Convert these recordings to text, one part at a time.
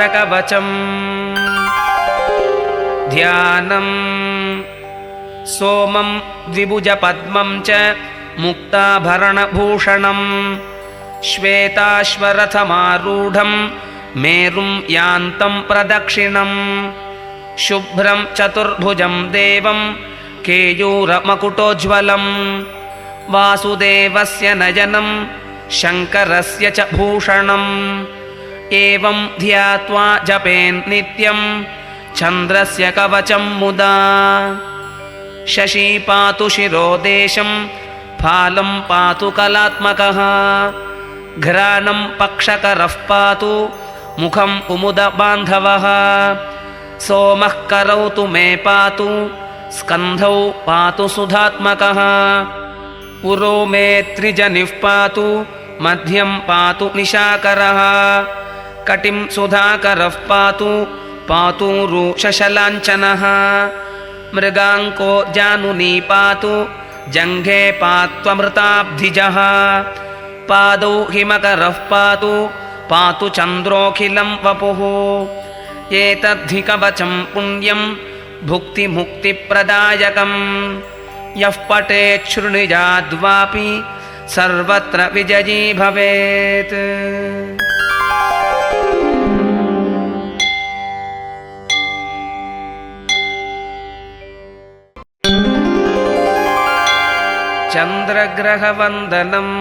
चन्द्रकवचं ध्यानं सोमं द्विभुजपद्मं च मुक्ताभरणभूषणं श्वेताश्वरथमारूढं मेरुं यान्तं प्रदक्षिणं शुभ्रं चतुर्भुजं देवं केयूरमकुटोज्ज्वलं वासुदेवस्य नयनं शङ्करस्य च भूषणम् एवं ध्यात्वा जपेन्नित्यं चन्द्रस्य कवचं मुदा शशी पातु शिरोदेशं फालं पातु कलात्मकः घ्राणं पक्षकरः पातु मुखं कुमुदबान्धवः सोमः करौतु मे पातु स्कन्धौ पातु सुधात्मकः पुरो मे त्रिजनिः पातु मध्यं पातु निशाकरः कटिं सुधाकरः पातु पातूरु शशलाञ्चनः मृगाङ्को जानुनी पातु जङ्घे पात्वमृताब्धिजः पादौ हिमकरः पातु पातु चन्द्रोऽखिलं वपुः एतद्धि कवचं पुण्यं भुक्तिमुक्तिप्रदायकं यः पठेत् शृणुयाद्वापि सर्वत्र विजयी भवेत्। चन्द्रग्रहवन्दनम्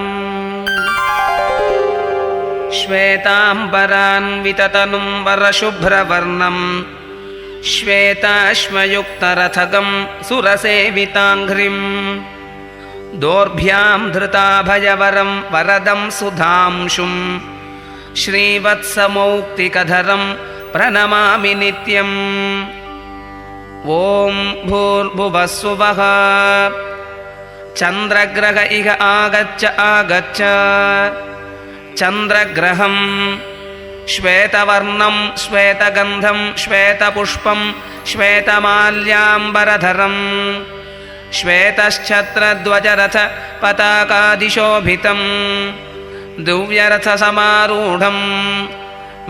श्वेताम्बरान्विततनुं वरशुभ्रवर्णं श्वेताश्मयुक्तरथगं सुरसेविताङ्घ्रिं दोर्भ्यां धृताभयवरं वरदं सुधांशुं श्रीवत्समौक्तिकधरं प्रणमामि नित्यम्। ॐ भूर्भुवः स्वः चन्द्रग्रह इह आगच्छ आगच्छ चन्द्रग्रहं श्वेतवर्णं श्वेतगन्धं श्वेतपुष्पं श्वेतमाल्याम्बरधरं श्वेतश्छत्रध्वजरथ पताकादिशोभितं दिव्यरथसमारूढं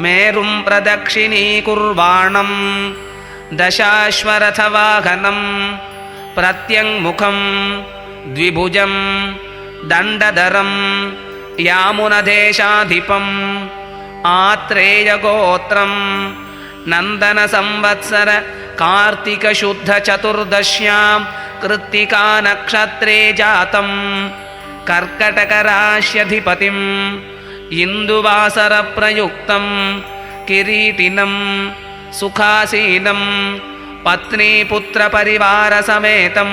मेरुं प्रदक्षिणीकुर्वाणं दशाश्वरथवाहनं प्रत्यङ्मुखं द्विभुजं दण्डधरं यामुनदेशाधिपम् आत्रेयगोत्रं नन्दनसंवत्सर कार्तिकशुद्धचतुर्दश्यां कृत्तिकानक्षत्रे जातं कर्कटकराश्यधिपतिम् इन्दुवासरप्रयुक्तं किरीटिनं सुखासीनं पत्नीपुत्रपरिवारसमेतं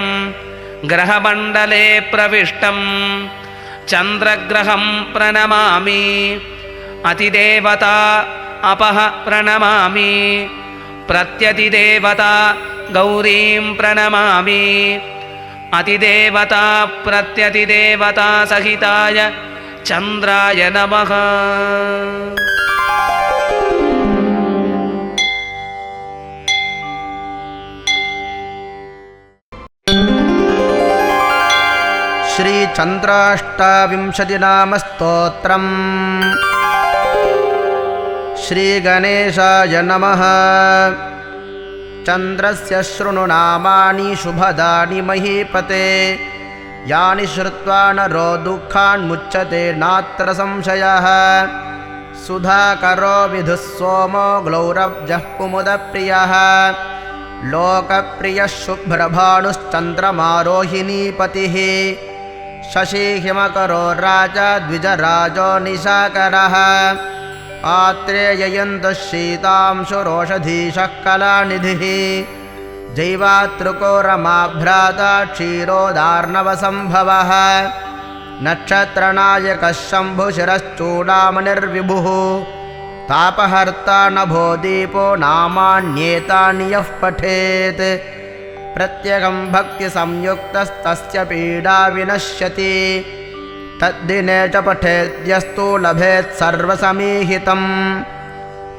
ग्रहमण्डले प्रविष्टं चन्द्रग्रहं प्रणमामि अतिदेवता अपः प्रणमामि प्रत्यतिदेवता गौरीं प्रणमामि अतिदेवता प्रत्यतिदेवता सहिताय चन्द्राय नमः। श्रीचन्द्राष्टाविंशतिनामस्तोत्रम् श्रीगणेशाय नमः। चन्द्रस्य शृणु नामानि शुभदानि महीपते यानि श्रुत्वा नरो दुःखान्मुच्यते नात्र संशयः। सुधाकरो विधुः सोमो ग्लौरब्जः कुमुदप्रियः लोकप्रियः शुभ्रभानुश्चन्द्रमा रोहिणीपतिः शशी हिमकरो राजा द्विजराजो निशाकरः आत्रेययन्तः शीतांशुरोषधीशः कलानिधिः जैवातृको रमाभ्राता क्षीरोदार्णवसम्भवः नक्षत्रनायकः शम्भुशिरश्चूडामणिर्विभुः तापहर्ता नभो दीपो नामान्येतानि यः पठेत् प्रत्यगं भक्तिसंयुक्तस्तस्य पीडा विनश्यति तद्दिने च पठेद्यस्तु लभेत् सर्वसमीहितं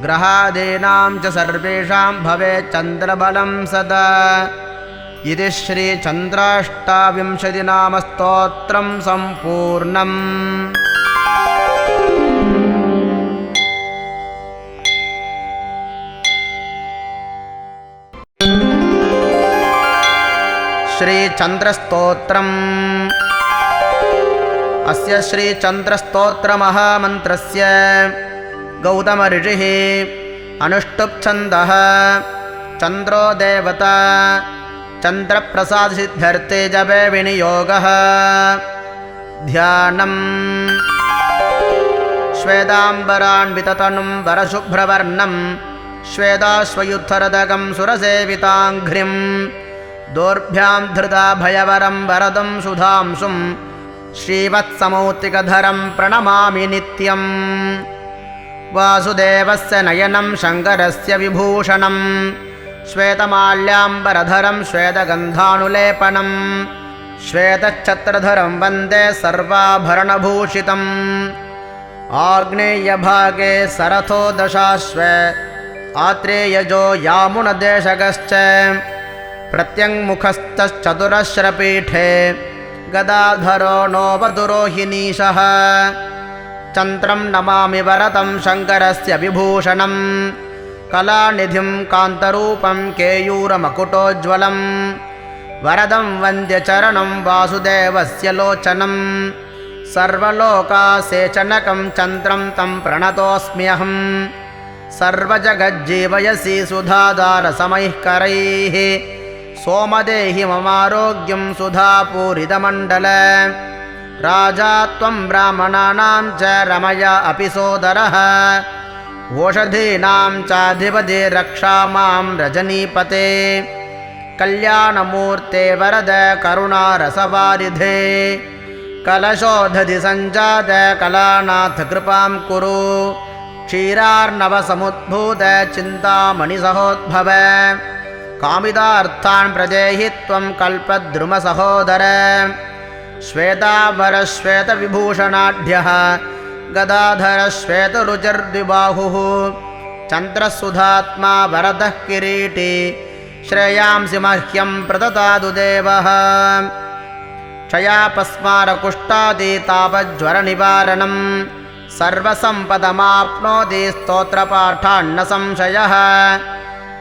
ग्रहादीनां च सर्वेषां भवेत् चन्द्रबलं सदा। इति श्रीचन्द्राष्टाविंशतिनामस्तोत्रं सम्पूर्णम्। श्रीचन्द्रस्तोत्रम्। अस्य श्रीचन्द्रस्तोत्रमहामन्त्रस्य गौतमऋषिः अनुष्टुप् छन्दः चन्द्रो देवता चन्द्रप्रसादसिद्ध्यर्थे जपे विनियोगः। ध्यानम् श्वेताम्बरान्विततनुं वरशुभ्रवर्णं श्वेताश्वयुत्थरदकं सुरसेविताङ्घ्रिं दोर्भ्यां धृताभयवरं वरदं सुधांशुं श्रीवत्समौक्तिकधरं प्रणमामि नित्यम्। वासुदेवस्य नयनं शङ्करस्य विभूषणं श्वेतमाल्याम्बरधरं श्वेतगन्धानुलेपनं श्वेतच्छत्रधरं वन्दे सर्वाभरणभूषितम्। आग्नेयभागे सरथो दशाश्वे आत्रेयजो यामुनदेशगश्च प्रत्यङ्मुखस्तश्चतुरश्रपीठे गदाधरो नोवदुरोहिणीशः। चन्द्रं नमामि वरदं शङ्करस्य विभूषणं कलानिधिं कान्तरूपं केयूरमकुटोज्ज्वलं वरदं वन्द्यचरणं वासुदेवस्य लोचनं सर्वलोकासेचनकं चन्द्रं तं प्रणतोऽस्म्यहं। सर्वजगज्जीवयसि सुधाधारसमैः सोमदेहि ममारोग्यं सुधापूरितमण्डल। राजा त्वं ब्राह्मणानां च रमया अपि सोदरः ओषधीनां चाधिपति रक्षा मां रजनीपते। कल्याणमूर्ते वरद करुणारसवारिधे कलशोदधि सञ्जात कलानाथ कृपां कुरु। क्षीरार्णवसमुद्भूत चिन्तामणिसहोद्भव कामितार्थान् प्रदेहि त्वं कल्पद्रुमसहोदर। श्वेताभरश्वेतविभूषणाढ्यः गदाधरश्वेतरुचिर्द्विबाहुः चन्द्रसुधात्मा वरदः किरीटी श्रेयांसि मह्यं प्रददातु देवः। क्षयापस्मारकुष्ठादितापज्वरनिवारणं सर्वसम्पदमाप्नोति स्तोत्रपाठान्न संशयः।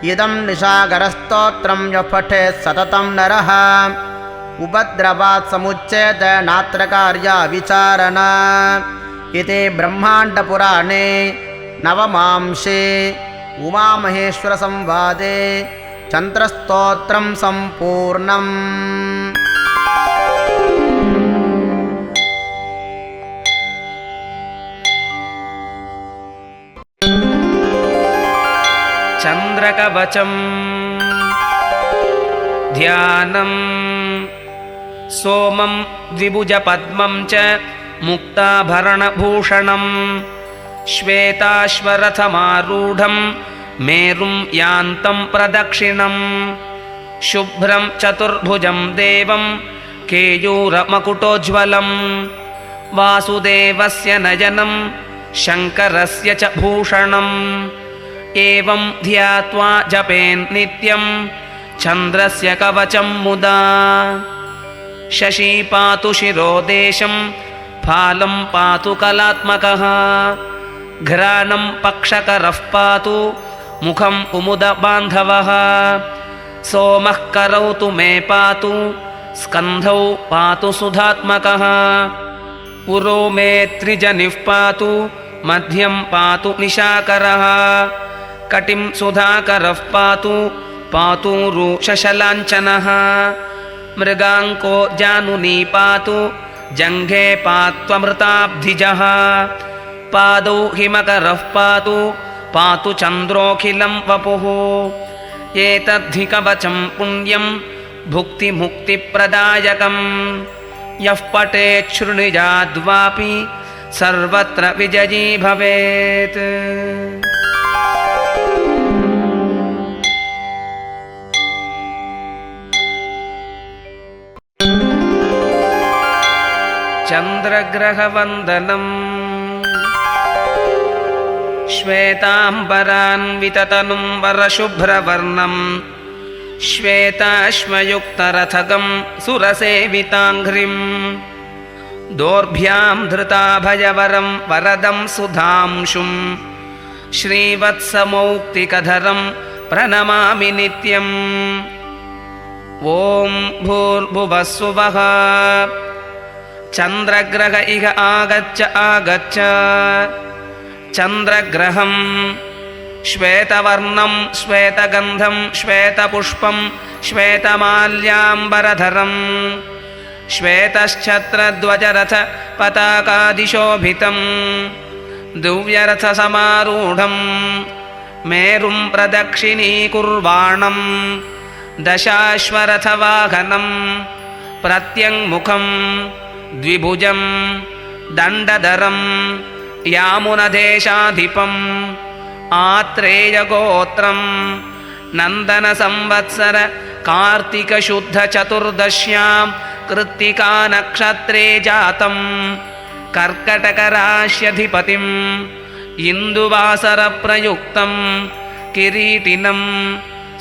इदं निशाकरस्तोत्रं यः पठेत् सततं नरः उपद्रवात् समुच्येत नात्र कार्या विचारणा। इति ब्रह्माण्डपुराणे नवमांशे उमामहेश्वरसंवादे चन्द्रस्तोत्रं सम्पूर्णम्। चन्द्रकवचम् ध्यानम् सोमं द्विभुजपद्मं च मुक्ताभरणभूषणं श्वेताश्वरथमारूढं मेरुं यान्तं प्रदक्षिणं शुभ्रं चतुर्भुजं देवं केयूरमकुटोज्ज्वलं वासुदेवस्य नयनं शङ्करस्य च भूषणम्। एवं ध्यात्वा जपेन्नित्यं चन्द्रस्य कवचं मुदा। शशी पातु शिरोदेशं फालं पातु कलात्मकः घ्राणं पक्षकरः पातु मुखं कुमुदबान्धवः। सोमः करौतु मे पातु स्कन्धौ पातु सुधात्मकः। पुरो मे त्रिजनिः पातु मध्यं पातु निशाकरः। कटिं सुधाकरः पातु पातूरु शशलाञ्चनः। मृगाङ्को जानुनी पातु जङ्घे पात्वमृताब्धिजः। पादौ हिमकरः पातु पातु चन्द्रोऽखिलं वपुः। एतद्धि कवचं पुण्यं भुक्तिमुक्तिप्रदायकम् यः पठेत् शृणुयाद्वापि सर्वत्र विजयी भवेत्। चन्द्रग्रहवन्दनम् श्वेताम्बरान्विततनुं वरशुभ्रवर्णं श्वेताश्मयुक्तरथगं सुरसेविताङ्घ्रिं दोर्भ्यां धृताभयवरं वरदं सुधांशुं श्रीवत्समौक्तिकधरं प्रणमामि नित्यम्। ಓಂ ಭೂರ್ಭುವಸ್ಸುವಃ ಚಂದ್ರಗ್ರಹ ಇಹ ಆಗಚ್ಚ ಆಗಚ್ಚ ಚಂದ್ರಗ್ರಹಂ ಶ್ವೇತವರ್ಣಂ ಶ್ವೇತಗಂಧಂ ಶ್ವೇತಪುಷ್ಪಂ ಶ್ವೇತಮಾಲ್ಯಾಂಬರಧರಂ ಶ್ವೇತಶ್ಛತ್ರಧ್ವಜರಥ ಪತಾಕಾದಿಶೋಭಿತಂ ದಿವ್ಯರಥಸಮಾರೂಢಂ ಮೇರುಂ ಪ್ರದಕ್ಷಿಣೀಕುರ್ವಾಣಂ ದಶಾಶ್ವರಥವಾಹನಂ ಪ್ರತ್ಯಂಗುಖಂ ದ್ವಿಭುಜಂ ದಂಡಧರಂ ಯಾಮುನದೇಶಾಧಿಪಂ ಆತ್ರೇಯಗೋತ್ರಂ ನಂದನ ಸಂವತ್ಸರ ಕಾರ್ತಿಕ ಶುದ್ಧ ಚತುರ್ದಶ್ಯಾಂ ಕೃತ್ತಿಕಾ ನಕ್ಷತ್ರೇ ಜಾತಂ ಕರ್ಕಟಕ ರಾಶ್ಯಧಿಪತಿಂ ಇಂದುವಾಸರ ಪ್ರಯುಕ್ತಂ ಕಿರೀಟಿನಂ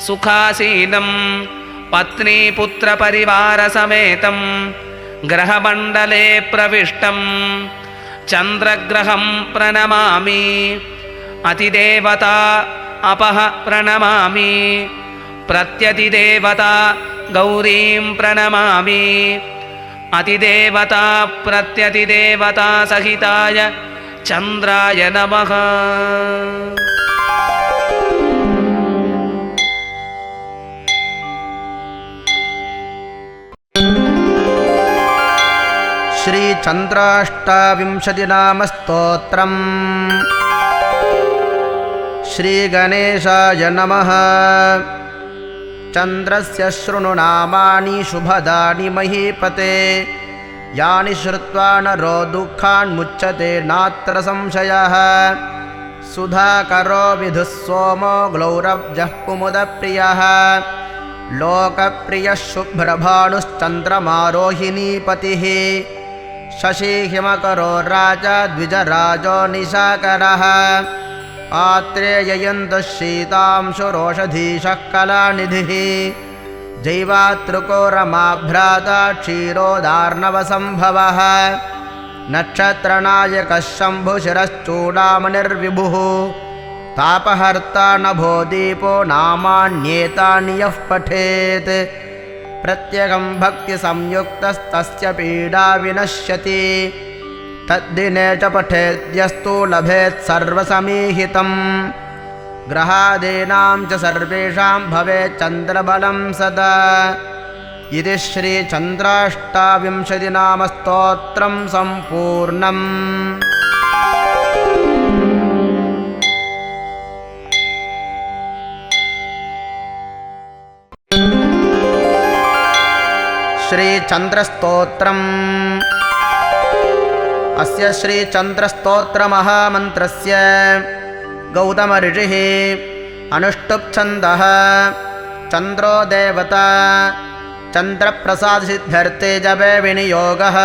ಸುಖಾಸೀನಂ ಪತ್ನೀಪುತ್ರ ಪರಿವಾರ ಸಮೇತಂ ಗ್ರಹಮಂಡಲೇ ಪ್ರವಿಷ್ಟಂ ಚಂದ್ರಗ್ರಹಂ ಪ್ರಣಮಾಮಿ ಅತಿದೇವತಾ ಅಪಹ ಪ್ರಣಮಾಮಿ ಪ್ರತ್ಯತಿದೇವತಾ ಗೌರೀಂ ಪ್ರಣಮಾಮಿ ಅತಿದೇವತಾ ಪ್ರತ್ಯತಿದೇವತಾ ಸಹಿತಾಯ ಚಂದ್ರಾಯ ನಮಃ. ಶ್ರೀ ಚಂದ್ರಾಷ್ಟಾವಿಂಶತಿನಾಮ ಸ್ತೋತ್ರಂ. ಶ್ರೀ ಗಣೇಶಾಯ ನಮಃ. ಚಂದ್ರಸ್ಯ ಶೃಣು ನಾಮಾನಿ ಶುಭದಾನಿ ಮಹೀಪತೆ ಯಾನಿ ಶ್ರುತ್ವಾ ನರೋ ದುಃಖಾನ್ ಮುಚ್ಯತೆ ನಾತ್ರ ಸಂಶಯಃ. ಸುಧಾಕರೋ ವಿಧುಃ ಸೋಮೋ ಗ್ಲೌರಬ್ಜಃ ಕುಮುದಪ್ರಿಯಃ ಲೋಕಪ್ರಿಯಃ ಶುಭ್ರಭಾನುಶ್ಚಂದ್ರಮಾ ರೋಹಿಣೀಪತಿಃ. ಶಶಿ ಹಿಮಕರೋ ರಾಜ ದ್ವಿಜರಾಜೋ ನಿಶಾಕರಃ. ಆತ್ರೇಯಯಂತಃ ಶೀತಾಂಶುರೋಷಧೀಶಃ ಕಲಾನಿಧಿಃ. ಜೈವಾತೃಕೋ ರಮಾಭ್ರಾತ ಕ್ಷೀರೋದಾರ್ಣವಸಂಭವಃ. ನಕ್ಷತ್ರನಾಯಕಃ ಶಂಭುಶಿರಶ್ಚೂಡಾಮಣಿರ್ವಿಭುಃ. ತಾಪಹರ್ತಾ ನಭೋ ದೀಪೋ ನಾಮಾನ್ಯೇತಾನಿ ಯಃ ಪಠೇತ್. ಪ್ರತ್ಯಗಂ ಭಕ್ತಿ ಸಂಯುಕ್ತಸ್ತಸ್ಯ ಪೀಡಾ ವಿನಶ್ಯತಿ. ತದ್ದಿನೇ ಚ ಪಠೇದ್ಯಸ್ತು ಲಭೇತ್ ಸರ್ವಸಮೀಹಿತಂ. ಗ್ರಹಾದೀನಾಂ ಚ ಸರ್ವೇಷಾಂ ಭವೇತ್ ಚಂದ್ರಬಲಂ ಸದಾ. ಇತಿ ಶ್ರೀ ಚಂದ್ರಾಷ್ಟಾವಿಂಶತಿನಾಮ ಸ್ತೋತ್ರಂ ಸಂಪೂರ್ಣಂ. ಶ್ರೀ ಚಂದ್ರಸ್ತೋತ್ರಂ. ಅಸ್ಯ ಶ್ರೀ ಚಂದ್ರಸ್ತೋತ್ರ ಮಹಾಮಂತ್ರಸ್ಯ ಗೌತಮ ಋಷಿಃ ಅನುಷ್ಠುಪ್ ಛಂದಃ. ಚಂದ್ರೋ ದೇವತಾ ಚಂದ್ರಪ್ರಸಾದ ಸಿದ್ಧ್ಯರ್ಥೆ ಜಪೇ ವಿನಿಯೋಗಃ.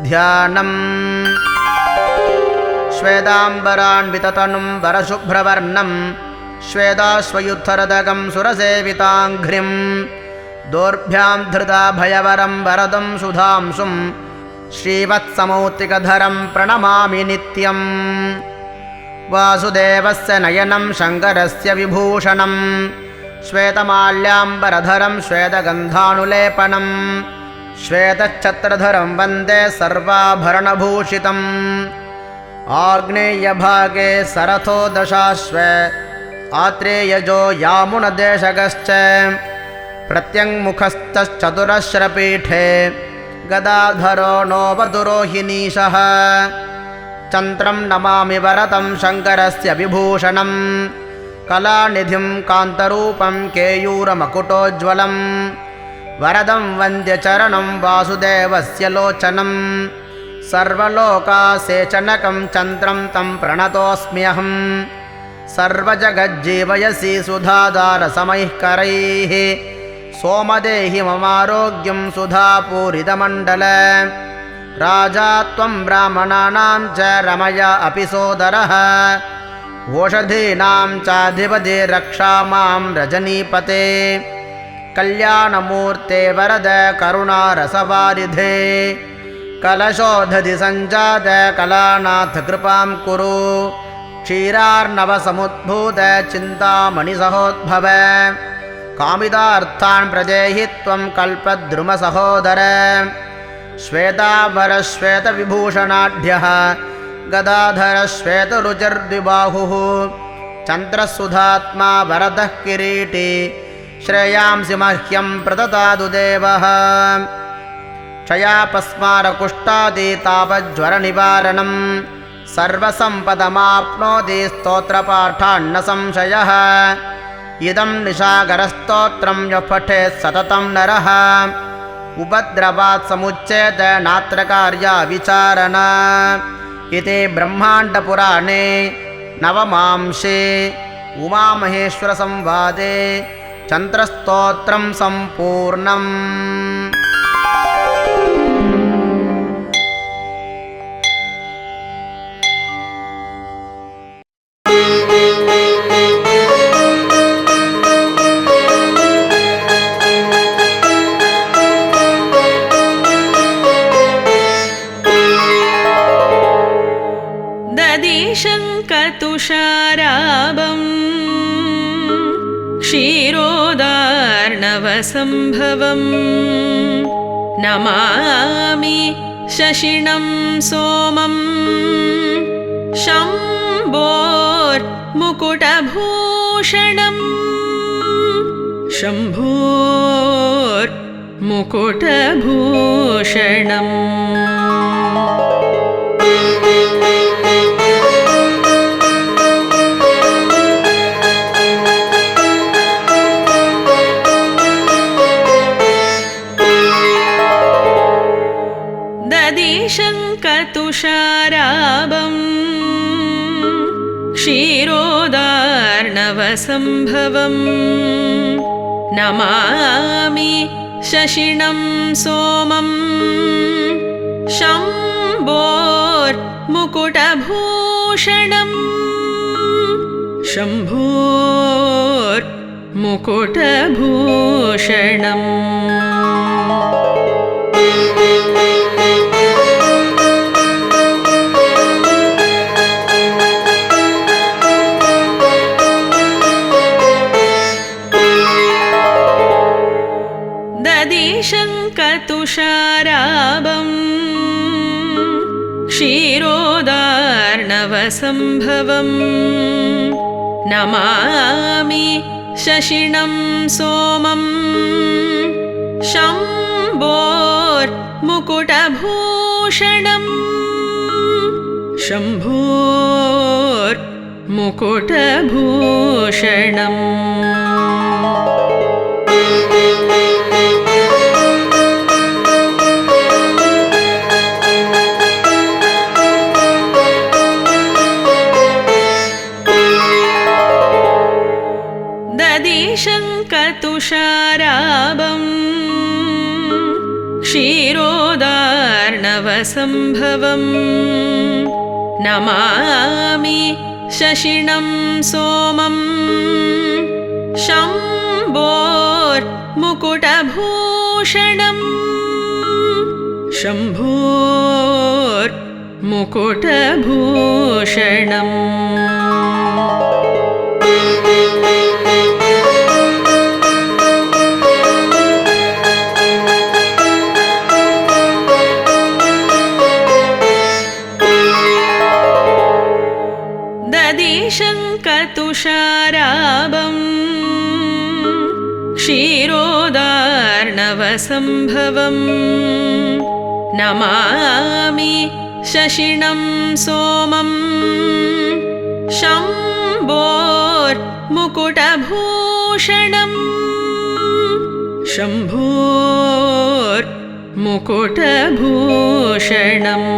ಧ್ಯಾನಂ. ಶ್ವೇತಾಂಬರಾನ್ವಿತತನುಂ ವರಶುಭ್ರವರ್ಣಂ ಶ್ವೇತಾಶ್ವಯುತ್ಥರದಗಂ ಸುರಸೇವಿತಾಂಘ್ರಿಂ. ದೋರ್ಭ್ಯಾಂ ಧೃತಾ ಭಯವರಂ ವರದಂ ಸುಧಾಂಶುಂ ಶ್ರೀವತ್ಸಮೌಕ್ತಿಕಧರಂ ಪ್ರಣಮಾಮಿ ನಿತ್ಯಂ. ವಾಸುದೇವಸ್ಯ ನಯನಂ ಶಂಕರಸ್ಯ ವಿಭೂಷಣಂ ಶ್ವೇತಮಾಲ್ಯಾಂಬರಧರಂ ಶ್ವೇತಗಂಧಾನುಲೇಪನಂ ಶ್ವೇತಛತ್ರಧರಂ ವಂದೇ ಸರ್ವಾಭರಣಭೂಷಿತಂ. ಆಗ್ನೇಯಭಾಗೆ ಸರಥೋ ದಶಾಶ್ವೇ ಆತ್ರೇಯಜೋ ಯಾಮುನದೇಶಗಶ್ಚ. ಪ್ರತ್ಯಂಗುಖಶ್ಚತುರಶ್ರಪೀಠೆ ಗದಾಧರೋ ನೋವದುರೋಹಿಣೀಶಃ. ಚಂದ್ರಂ ನಮಾಮಿ ವರದಂ ಶಂಕರಸ್ಯ ವಿಭೂಷಣಂ ಕಲಾನಿಧಿಂ ಕಾಂತರೂಪಂ ಕೇಯೂರಮಕುಟೋಜ್ವಲಂ. ವರದಂ ವಂದ್ಯಚರಣಂ ವಾಸುದೇವಸ್ಯ ಲೋಚನಂ. ಸರ್ವಲೋಕಾಸೇಚನಕಂ ಚಂದ್ರಂ ತಂ ಪ್ರಣತೋಸ್ಮ್ಯಹಂ. ಸರ್ವಜಗಜ್ಜೀವಯಸಿ ಸುಧಾಧಾರಸಮೈಃಕರೈಃ. ಸೋಮದೇಹಿ ಮಮಾರೋಗ್ಯಂ ಸುಧಾಪೂರಿತಮಂಡಲ. ರಾಜಾ ತ್ವಂ ಬ್ರಾಹ್ಮಣಾನಾಂ ಚ ರಮಯ ಅಪಿ ಸೋದರಃ. ಓಷಧೀನಾಂ ಚಾಧಿಪತಿ ರಕ್ಷಾ ಮಾಂ ರಜನೀಪತೆ. ಕಲ್ಯಾಣಮೂರ್ತೆ ವರದ ಕರುಣಾರಸವಾರಿಧೇ. ಕಲಶೋಧಧಿ ಸಂಜಾತ ಕಲಾನಾಥ ಕೃಪಾಂ ಕುರು. ಕ್ಷೀರಾರ್ಣವ ಸಮುದ್ಭೂತ ಚಿಂತಾಮಣಿ ಸಹೋದ್ಭವ. कामिदार्थान् प्रदेहि त्वं कल्पद्रुमसहोदर श्वेताभरश्वेतविभूषणाढ्यः गदाधरश्वेतरुचिर्द्विबाहुः चन्द्रसुधात्मा वरदः किरीटी श्रेयांसि मह्यं प्रददातु देवः क्षयापस्मारकुष्ठादितापज्वरनिवारणं सर्वसम्पदमाप्नोति स्तोत्रपाठान्न संशयः इदं निशाकरस्तोत्रं यः पठेत् सततं नरः उपद्रवात् समुच्चेत नात्र कार्या विचारणा इति ब्रह्माण्डपुराणे नवमांशे उमामहेश्वरसंवादे चन्द्रस्तोत्रं सम्पूर्णम्। ददिशङ्कतुषाराभम् क्षीरोदार्णवसम्भवम् नमामि शशिनं सोमं शम्भोर्मुकुटभूषणम् शम्भोर्मुकुटभूषणम्। ददिशङ्कतुषाराभम् क्षीरोदार्णवसम्भवम् नमामि शशिनं सोमं शम्भोर्मुकुटभूषणम् शम्भोर्मुकुटभूषणम्। ददिशङ्कतुषाराभम् क्षीरोदार्णवसम्भवम् नमामि शशिनं सोमं शम्भोर्मुकुटभूषणम् शम्भोर्मुकुटभूषणम्। ददिशङ्कतुषाराभम् क्षीरोदार्णवसम्भवम् नमामि शशिनं सोमं शम्भोर्मुकुटभूषणम् शम्भोर्मुकुटभूषणम्। ददिशङ्कतुषाराभम् क्षीरोदार्णवसम्भवम् नमामि शशिनं सोमं शम्भोर्मुकुटभूषणम् शम्भोर्मुकुटभूषणम्।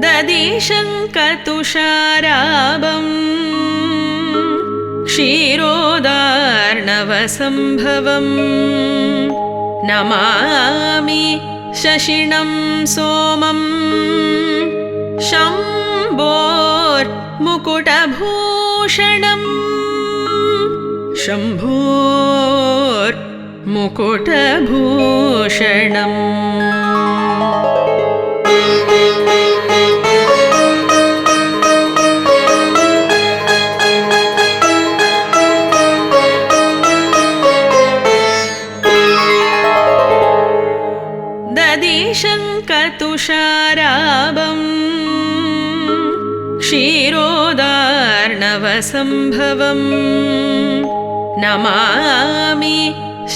ददिशङ्कतुषाराभम् क्षीरोदार्णवसम्भवम् नमामि शशिनं सोमं शम्भोर्मुकुटभूषणम् शम्भोर्मुकुटभूषणम्। मुकुटभूषणम् दधिशङ्खतुषाराभम् क्षीरोदार्णवसम्भवम् नमामि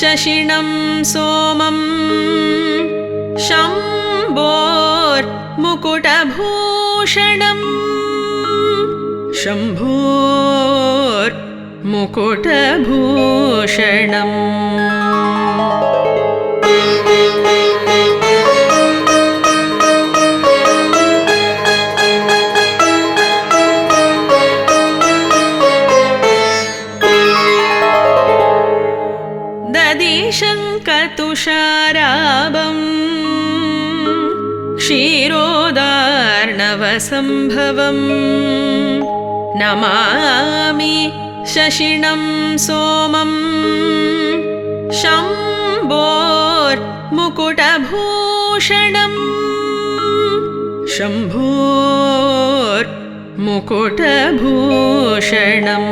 शशिनं सोमं शम्भोर्मुकुटभूषणम् शम्भोर्मुकुटभूषणम् दधिशङ्खतुषाराभम् क्षीरोदार्णवसम्भवम् नमामि शशिनं सोमं शम्भोर्मुकुटभूषणम् शम्भोर्मुकुटभूषणम्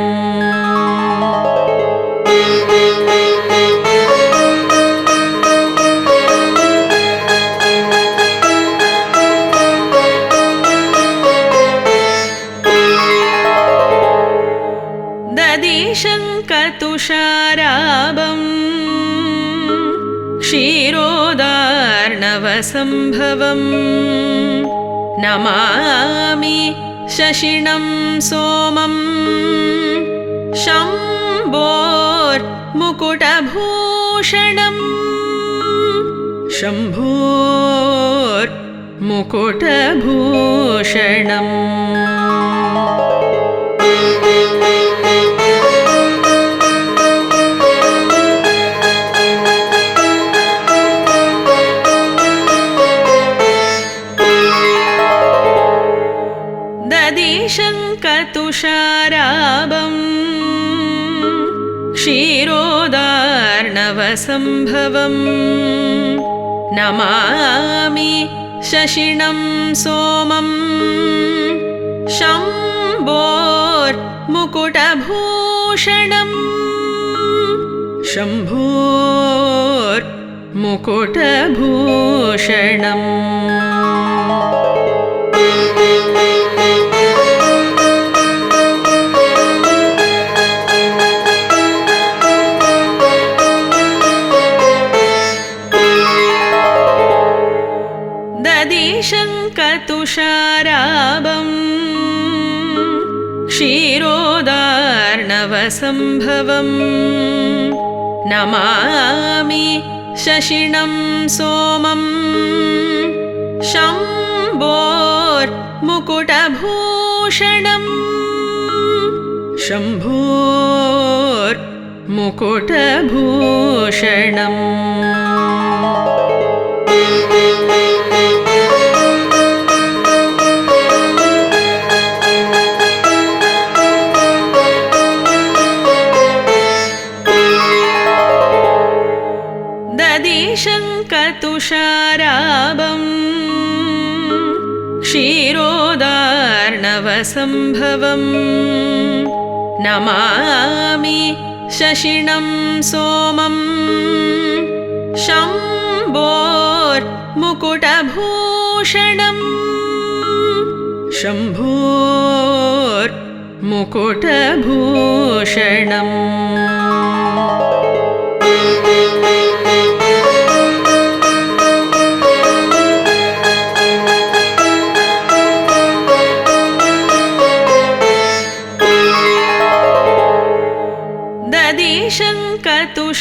दधिशङ्खतुषाराभम् क्षीरोदार्णवसम्भवम् नमामि शशिनं सोमं शम्भोर्मुकुटभूषणम् शम्भोर्मुकुटभूषणम् दधिशङ्खतुषाराभम् क्षीरोदार्णवसम्भवम् नमामि शशिनं सोमं शम्भोर्मुकुटभूषणम् शम्भोर्मुकुटभूषणम् दधिशङ्खतुषाराभम् क्षीरोदार्णवसम्भवम् नमामि शशिनं सोमं शम्भोर्मुकुटभूषणम् शम्भोर्मुकुटभूषणम् दधिशङ्खतुषाराभम् क्षीरोदार्णवसम्भवम् नमामि शशिनं सोमं शम्भोर्मुकुटभूषणम् शम्भोर्मुकुटभूषणम्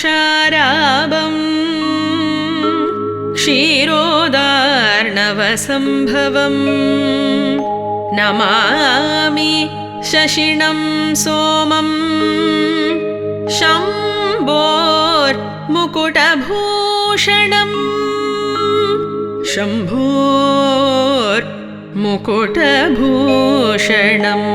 दधिशङ्खतुषाराभम् क्षीरोदार्णवसम्भवम् नमामि शशिनं सोमं शम्भोर्मुकुटभूषणम् शम्भोर्मुकुटभूषणम्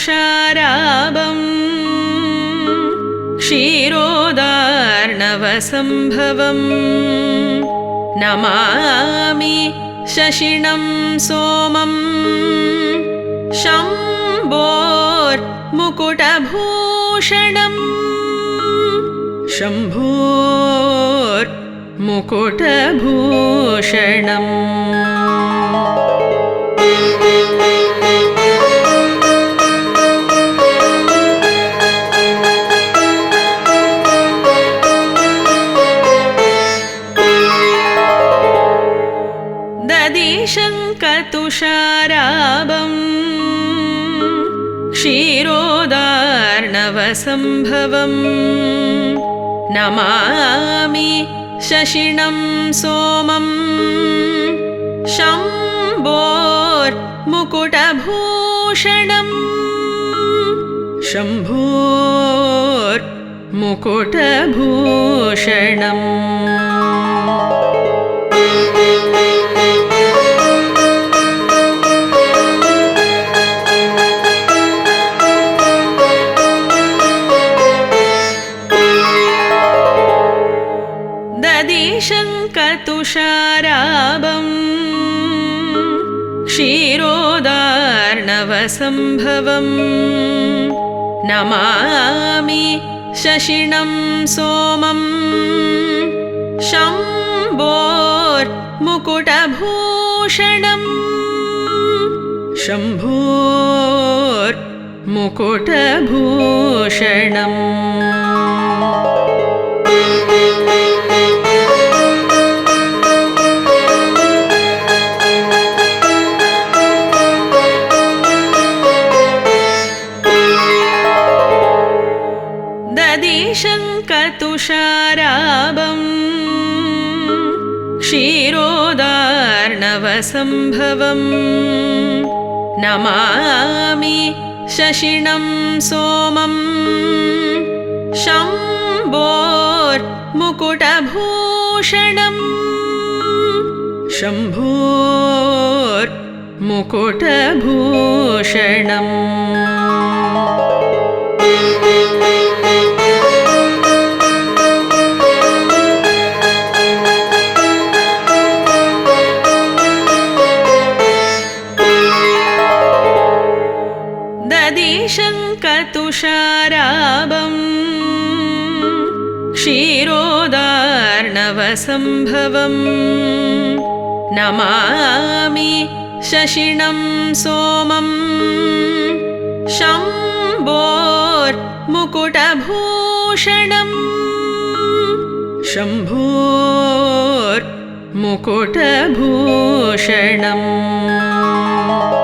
शशिशङ्कतुषाराभम् क्षीरोदार्णवसम्भवम् नमामि शशिनं सोमम् शम्भोर्मुकुटभूषणम् शम्भोर्मुकुटभूषणम् दधिशङ्कतुषाराभम् क्षीरोदार्णवसम्भवम् नमामि शशिनं सोमम् शम्भोर्मुकुटभूषणम् शम्भोर्मुकुटभूषणम् दधिशङ्कतुषाराभम् क्षीरोदार्णवसम्भवम् नमामि शशिनं सोमम् शम्भोर्मुकुटभूषणम् शम्भोर्मुकुटभूषणम् दधिशङ्कतुषाराभम् क्षीरोदार्णवसम्भवम् नमामि शशिनं सोमम् शम्भोर्मुकुटभूषणम् शम्भोर्मुकुटभूषणम् दधिशङ्कतुषाराभम् क्षीरोदार्णवसम्भवम् नमामि शशिनं सोमम् शम्भोर्मुकुटभूषणम् शम्भोर्मुकुटभूषणम्